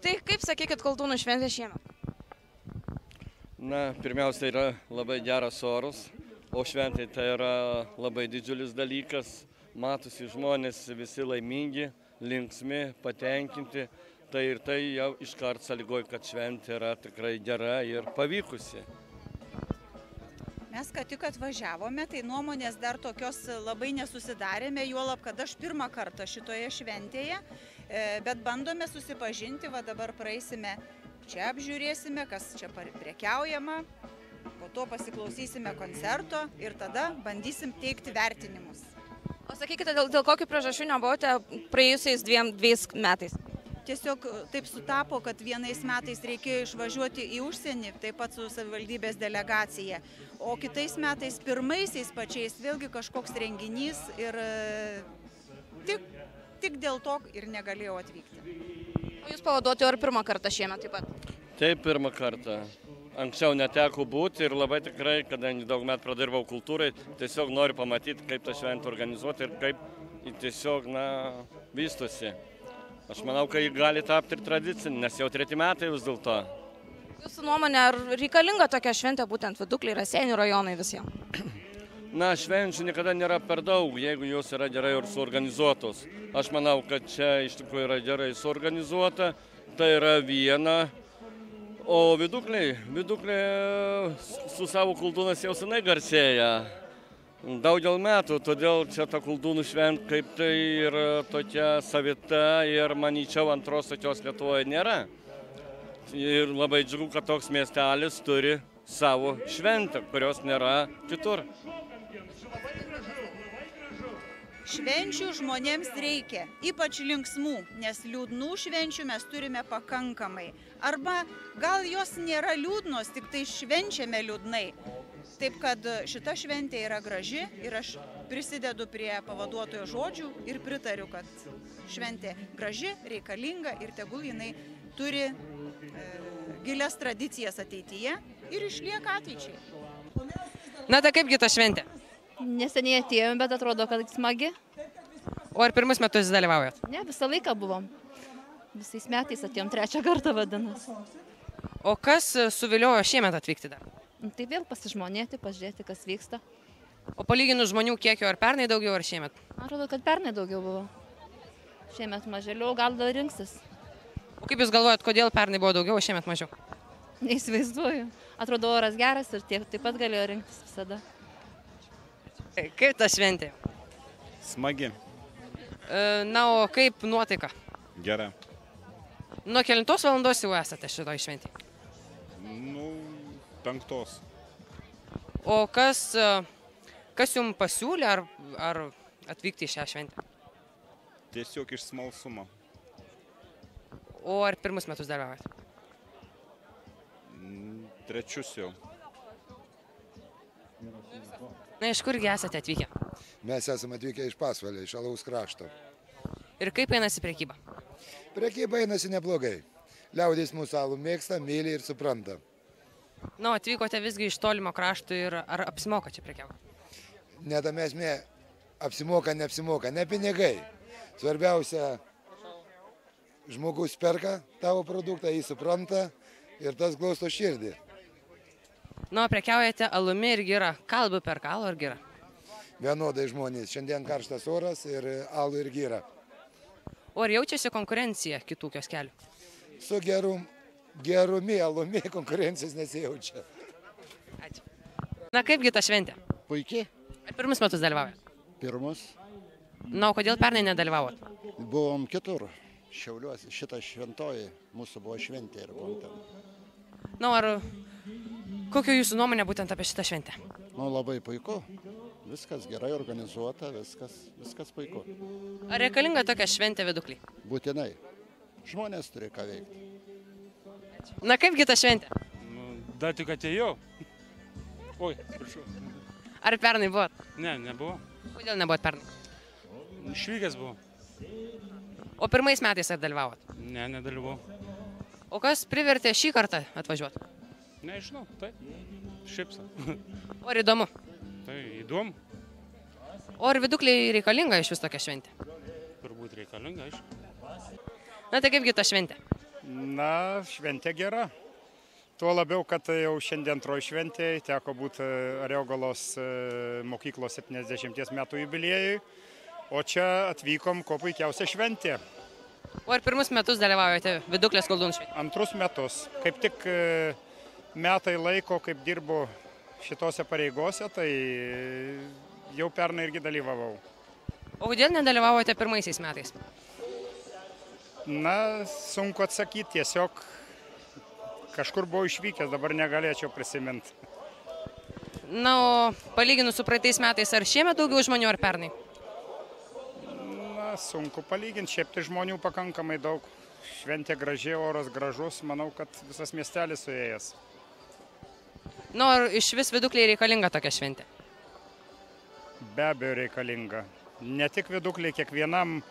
Tai kaip sakykit Koldūnų šventė šiemet? Na, pirmiausia, yra labai geras oras, o šventai tai yra labai didžiulis dalykas. Matosi žmonės visi laimingi, linksmi, patenkinti. Tai ir tai jau iškart sąlygoja, kad šventė yra tikrai gera ir pavykusi. Mes ką tik atvažiavome, tai nuomonės dar tokios labai nesusidarėme, juolab, kad aš pirmą kartą šitoje šventėje, bet bandome susipažinti, va dabar praeisime čia, apžiūrėsime, kas čia prekiaujama, po to pasiklausysime koncerto ir tada bandysim teikti vertinimus. O sakykite, dėl kokių priežasčių nebuvote praėjusiais dviejais metais? Tiesiog taip sutapo, kad vienais metais reikėjo išvažiuoti į užsienį, taip pat su savivaldybės delegacija, o kitais metais pirmaisiais pačiais vėlgi kažkoks renginys ir tik dėl to ir negalėjau atvykti. O jūs pavaduoti ar pirmą kartą šiemet taip pat? Taip, pirmą kartą. Anksčiau neteko būti ir labai tikrai, kadangi daug metų pradirbau kultūrai, tiesiog noriu pamatyti, kaip tą šventę organizuoti ir kaip tiesiog, vystosi. Aš manau, kad jį gali tapti ir tradicinį, nes jau 3 metai vis dėlto. Jūsų nuomonė, ar reikalinga tokia šventė būtent Vidukliai, Raseinių rajonai visiems? Na, švenčių niekada nėra per daug, jeigu jos yra gerai ir suorganizuotos. Aš manau, kad čia iš tikrųjų yra gerai suorganizuota, tai yra viena. O Vidukliai su savo Koldūnas jau senai garsėja. Daugel metų, todėl čia ta Koldūnų šventė kaip tai yra tokia savita ir manyčiau antros tokios Lietuvoje nėra. Ir labai džiugu, kad toks miestelis turi savo šventę, kurios nėra kitur. Švenčių žmonėms reikia, ypač linksmų, nes liūdnų švenčių mes turime pakankamai. Arba gal jos nėra liūdnos, tik tai švenčiame liūdnai. Taip kad šita šventė yra graži ir aš prisidedu prie pavaduotojo žodžių ir pritariu, kad šventė graži, reikalinga ir tegul jinai turi gilias tradicijas ateityje ir išlieka ateičiai. Na tai kaipgi ta šventė? Neseniai atėjome, bet atrodo, kad smagi. O ar pirmus metus dalyvaujat? Ne, visą laiką buvom. Visais metais atėjom 3 kartą vadinasi. O kas suviliojo šiemet atvykti dar? Tai vėl pasižmonėti, pažiūrėti, kas vyksta. O palyginus žmonių kiekio, ar pernai daugiau, ar šiemet? Man atrodo, kad pernai daugiau buvo. Šiemet mažėliau, gal dar rinksis. O kaip jūs galvojat, kodėl pernai buvo daugiau, o šiemet mažiau? Neįsivaizduoju. Atrodo, oras geras ir taip pat galėjo rinktis visada. Kaip ta šventė? Smagi. Na, o kaip nuotaika? Gera. Nuo kelintos valandos jau esate šitoj šventėj? 5. O kas jums pasiūlė ar atvykti į šią šventę? Tiesiog iš smalsumo. O ar pirmus metus dalyvaujate? 3 jau. Na, iš kurgi esate atvykę? Mes esame atvykę iš Pasvalio, iš Alaus krašto. Ir kaip einasi prekyba? Prekyba einasi neblogai. Liaudis mūsų alų mėgsta, myli ir supranta. Na, atvykote visgi iš tolimo krašto ir ar apsimoka čia prekiauti? Netame esmė, apsimoka, neapsimoka, ne pinigai. Svarbiausia, žmogus perka tavo produktą, jį supranta ir tas glausto širdį. Na, prekiaujate alumi ir gira. Kalbu per alų ar girą? Vienodai žmonės. Šiandien karštas oras ir alų ir girą. O ar jaučiasi konkurencija kitų kioskelių? Su gerumi, alumi konkurencijos nesijaučia. Ačiū. Na, kaipgi ta šventė? Puikiai. Ar pirmus metus dalyvaujat? Pirmus. Na, o kodėl pernai nedalyvavot? Buvom kitur. Šiauliuose. Šitą šventoji mūsų buvo šventė ir buvom ten. Na, ar kokia jūsų nuomonė būtent apie šitą šventę? Nu, labai puiku. Viskas gerai organizuota, viskas puiku. Ar reikalinga tokia šventė Vidukliai? Būtinai. Žmonės turi ką veikti. Na, kaipgi ta šventė? Dar tik atėjau. Oi, prašau. Ar pernai buvot? Ne, nebuvo. Kodėl nebuvot pernai? Išvykęs buvo. O pirmais metais ar dalyvavot? Ne, nedalyvau. O kas privertė šį kartą atvažiuoti? Nežinau, taip. Šipsa. O ar įdomu? Tai įdomu. O ar Vidukliai reikalinga iš vis tokia šventė? Turbūt reikalinga, aišku. Na, tai kaipgi ta šventė? Na, šventė gera. Tuo labiau, kad jau šiandien antroji šventė, teko būti Ariogalos mokyklos 70 metų jubiliejui, o čia atvykom kuo puikiausia šventė. O ar pirmus metus dalyvaujate Viduklės koldūnų šventėje? Antrus metus. Kaip tik metai laiko, kaip dirbu šitose pareigose, tai jau pernai irgi dalyvavau. O kodėl nedalyvavote pirmaisiais metais? Na, sunku atsakyti, tiesiog kažkur buvau išvykęs, dabar negalėčiau prisiminti. Na, o palyginus su praeitais metais, ar šiemet daugiau žmonių ar pernai? Na, sunku palyginti, šiaip tai žmonių pakankamai daug. Šventė graži, oras gražus, manau, kad visas miestelis suėjęs. Na, ar iš vis Vidukliai reikalinga tokia šventė? Be abejo reikalinga. Ne tik Vidukliai, kiekvienam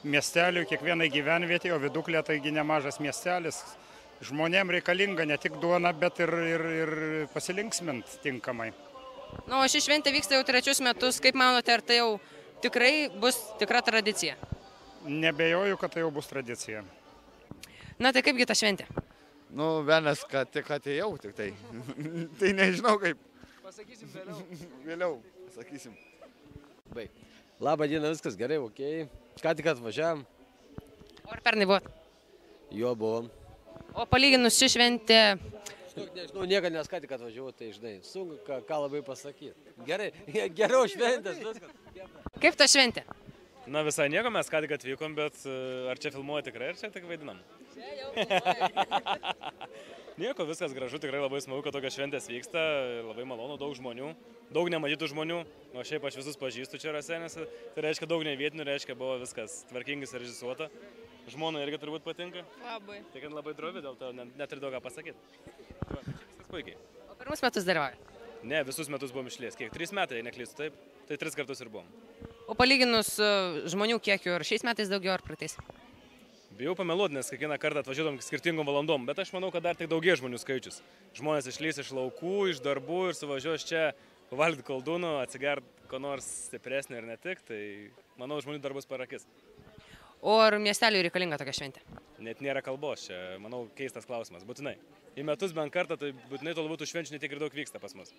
miesteliui, kiekvienai gyvenvietė, o Viduklė taigi nemažas miestelis. Žmonėm reikalinga ne tik duona, bet ir pasilinksmint tinkamai. Na, o ši šventė vyksta jau trečius metus. Kaip manote, ar tai jau tikrai bus tikra tradicija? Nebejoju, kad tai jau bus tradicija. Na, tai kaipgi ta šventė? Nu, vienas, kad tik atėjau, tik tai. Tai nežinau kaip. Pasakysim vėliau. Vėliau, pasakysim. Baig. Labą dieną, viskas gerai, okei. Ką tik atvažiavam. O ar pernai buvo? Jo buvom. O palyginus ši šventė... Nežinau, niekada nes ką tik atvažiavau, tai žinai, sunku ką labai pasakyti. Gerai, geriau šventės, viskas. Kaip ta šventė? Na visai nieko, mes ką tik atvykom, bet ar čia filmuoja tikrai, ar čia tik vaidinam? Nieko, viskas gražu, tikrai labai smagu, kad tokios šventės vyksta, labai malonu, daug žmonių, daug nematytų žmonių, o šiaip aš visus pažįstu čia Raseiniuose, tai reiškia daug nevietinių, reiškia buvo viskas tvarkingai surežisuota. Žmona irgi turbūt patinka. Labai. Tik labai drovi, dėl to neturi daug ką pasakyti. Viskas puikiai. O pirmus metus dalyvauja? Ne, visus metus buvom išlies. Kiek? 3 metai, neklystu, taip? Tai 3 kartus ir buvom. O palyginus žmonių kiekiu, ar šiais metais daugiau, ar praeitais? Bijau pameluoti, nes kiekvieną kartą atvažiuodom skirtingom valandom, bet aš manau, kad dar tik daugėja žmonių skaičius. Žmonės išlys iš laukų, iš darbų ir suvažiuos čia pavalgyti koldūnų, atsigert ko nors stipresnį ir ne tik, tai manau, žmonių dar bus per akis. O ar miesteliui reikalinga tokia šventė? Net nėra kalbos, čia, manau, keistas klausimas, būtinai. Į metus bent kartą, tai būtinai to labiau tų švenčių netiek ir daug vyksta pas mus.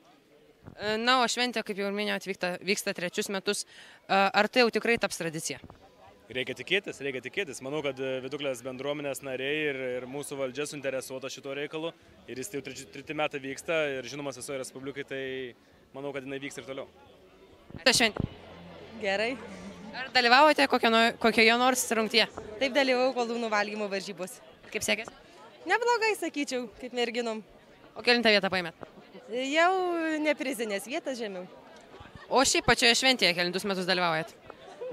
Na, o šventė, kaip jau minėjot, vyksta trečius metus. Ar tai jau tikrai taps tradicija? Reikia tikėtis, reikia tikėtis. Manau, kad Viduklės bendruomenės nariai ir mūsų valdžia suinteresuota šito reikalu. Ir jis jau 3 metai vyksta ir žinomas visoje Respublikai, tai manau, kad jinai vyks ir toliau. Ta šventė? Gerai. Ar dalyvavote kokioje nors rungtyje? Taip, dalyvavau koldūnų valgymo varžybos. Kaip sekėsi? Neblogai, sakyčiau, kaip merginom. O kelintą vietą paėmėt? Jau ne prizinės vietas žemiau. O šiaip pačioje šventėje kelintus metus dalyvaujat?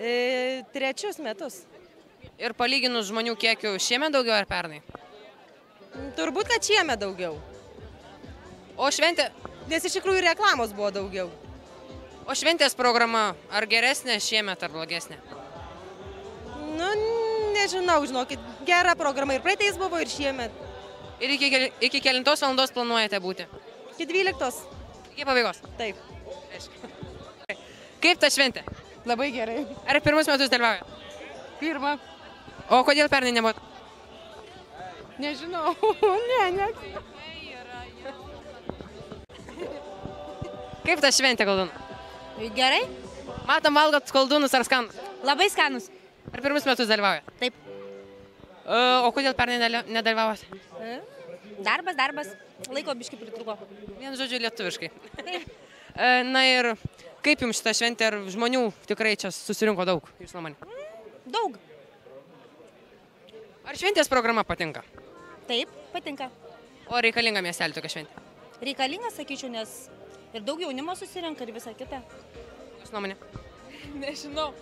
3 metus. Ir palyginus žmonių kiekiu šiemet daugiau ar pernai? Turbūt, kad šiemet daugiau. O šventė? Nes iš tikrųjų reklamos buvo daugiau. O šventės programa ar geresnė šiemet ar blogesnė? Nu, nežinau, žinokit, gera programa ir praeitais buvo ir šiemet. Ir iki kelintos valandos planuojate būti? Iki 12. Iki pabaigos? Taip. Kaip ta šventė? Labai gerai. Ar pirmus metus dalyvauja? Pirmą. O kodėl pernai nebuvo? Nežinau. Ne. Kaip ta šventė koldūnų? Gerai. Matom, valgot koldūnus ar skanus? Labai skanus. Ar pirmus metus dalyvauja? Taip. O kodėl pernai nedalyvavot? Darbas. Laiko biškai pritruko. Vien žodžiu lietuviškai. Na ir kaip jums šitą šventę, ar žmonių tikrai čia susirinko daug, jūsų nuomonė? Daug. Ar šventės programa patinka? Taip, patinka. O reikalinga miestelį tokia šventė? Reikalinga, sakyčiau, nes ir daug jaunimo susirenka ir visą kitą. Jūsų nuomonė? Nežinau.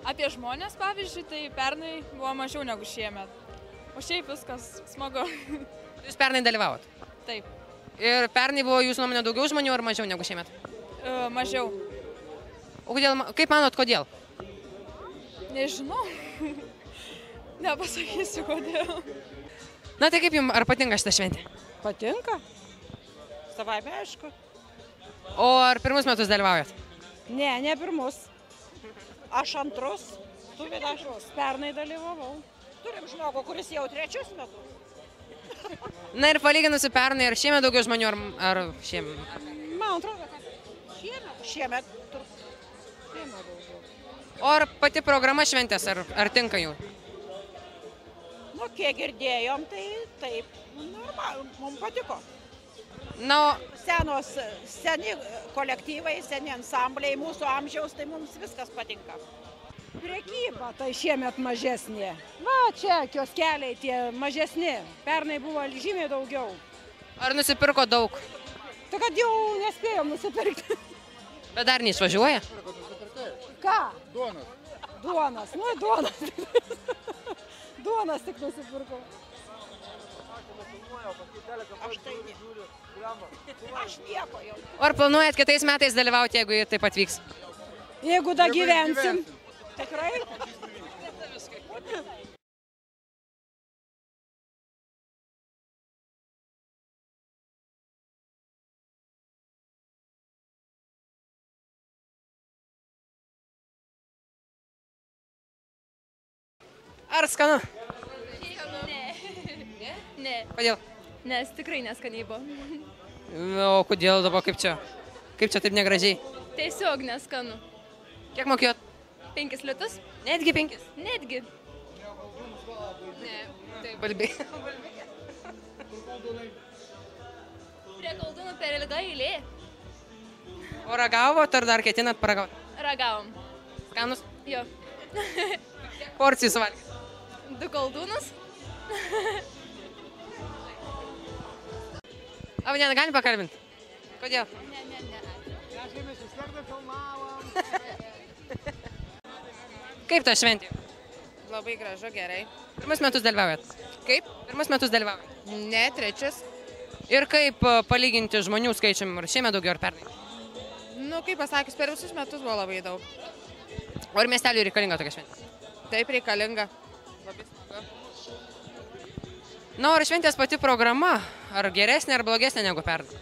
Apie žmonės, pavyzdžiui, tai pernai buvo mažiau negu šiemet. O šiaip viskas smagu. Jūs pernai dalyvavot? Taip. Ir pernai buvo jūsų nuomonė daugiau žmonių ar mažiau negu šiemet? Mažiau. O kodėl, kaip manot, kodėl? Nežinau. Nepasakysiu, kodėl. Na tai kaip jums, ar patinka šitą šventę? Patinka. Savaime aišku. O ar pirmus metus dalyvaujat? Ne pirmus. Aš antrus. Tu vienas. Pernai dalyvavau. Turim žmogų, kuris jau 3 metus. Na ir palyginus su pernai, ar šiemet daugiau žmonių, ar šiemet? Man atrodo, kad šiemet daugiau. O ar pati programa šventės, ar tinka jų? Nu, kiek girdėjom, tai taip, mums patiko. Na, Seni kolektyvai, seni ansambliai, mūsų amžiaus, tai mums viskas patinka. Prekyba tai šiemet mažesnė. Va, čia kioskeliai tie mažesni. Pernai buvo žymiai daugiau. Ar nusipirko daug? Tai kad jau nespėjom nusipirkti. Bet dar neišvažiuoja? Ką? Duonas. Duonas, nu duonas. Duonas tik nusipirkau. Aš nieko jau. Ar planuojat kitais metais dalyvauti, jeigu taip atvyks? Jeigu da gyvensim. Tikrai? Ar skanu? Ne. Kodėl? Nes tikrai neskaniai buvo. O kodėl dabar kaip čia? Kaip čia taip negražiai? Tiesiog neskanu. Kiek mokėjot? 5 litus? Netgi 5? Netgi. Ne, tai balbiai. Prie koldūnų per ilga eilė. O ragavot ar dar ketinat paragauti? Ragavom. Skanus? Jo. Porcijų suvalgyti? 2 koldūnus. O ne, gali pakalbinti? Kodėl? Ne. Kaip ta šventė? Labai gražu, gerai. Pirmus metus dalyvaujat? Kaip? Pirmus metus dalyvaujat? Ne, 3. Ir kaip palyginti žmonių skaičium, ar šiemet daugiau ar pernai? Nu, kaip pasakius, per visus metus buvo labai daug. O ar miesteliui reikalinga tokia šventė? Taip reikalinga. Labai smagu. Na, ar šventės pati programa, ar geresnė, ar blogesnė negu pernai?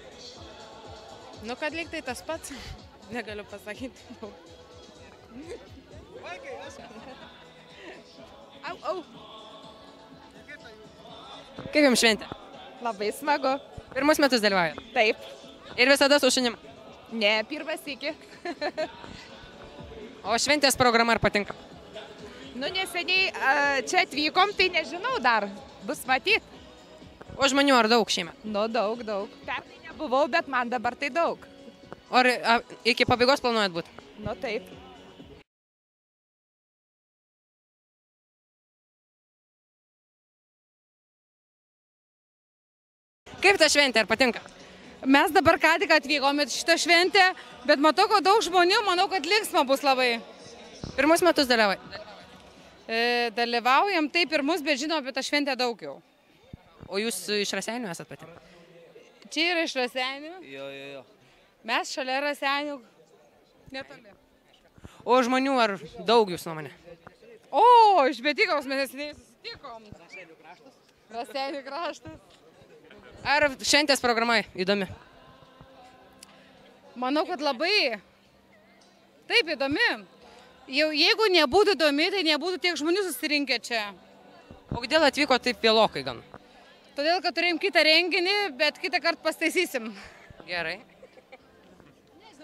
Nu, kad lyg tai tas pats. Negaliu pasakyti. Au. Kaip jums šventė? Labai smagu. Pirmus metus dalyvaujat? Taip. Ir visada su šunim? Ne, pirmas iki. O šventės programa ar patinka? Nu, neseniai čia atvykom, tai nežinau dar. Bus matyt. O žmonių ar daug šiemet? Nu, daug. Pernai nebuvau, bet man dabar tai daug. O ar iki pabaigos planuojat būti? Nu, taip. Kaip ta šventė, ar patinka? Mes dabar ką tik atvykom į šitą šventę, bet matau, kad daug žmonių, manau, kad linksma bus labai. Pirmus metus dalyvaujat? Dalyvaujam taip pirmus, bet žinom apie tą šventę daug jau. O jūs iš Raseinių esat pati? Čia yra iš Raseinių. Jo. Mes šalia Raseinių. Netoli. O žmonių ar daug jūs nuomonė? O, iš Betykaus mes neseniai susitikom. Raseinių kraštas. Ar šventės programa įdomi? Manau, kad labai. Taip, įdomi. Jau jeigu nebūtų įdomi, tai nebūtų tiek žmonių susirinkę čia. O kodėl atvyko taip vėlokai gan? Todėl, kad turėjom kitą renginį, bet kitą kartą pastaisysim. Gerai.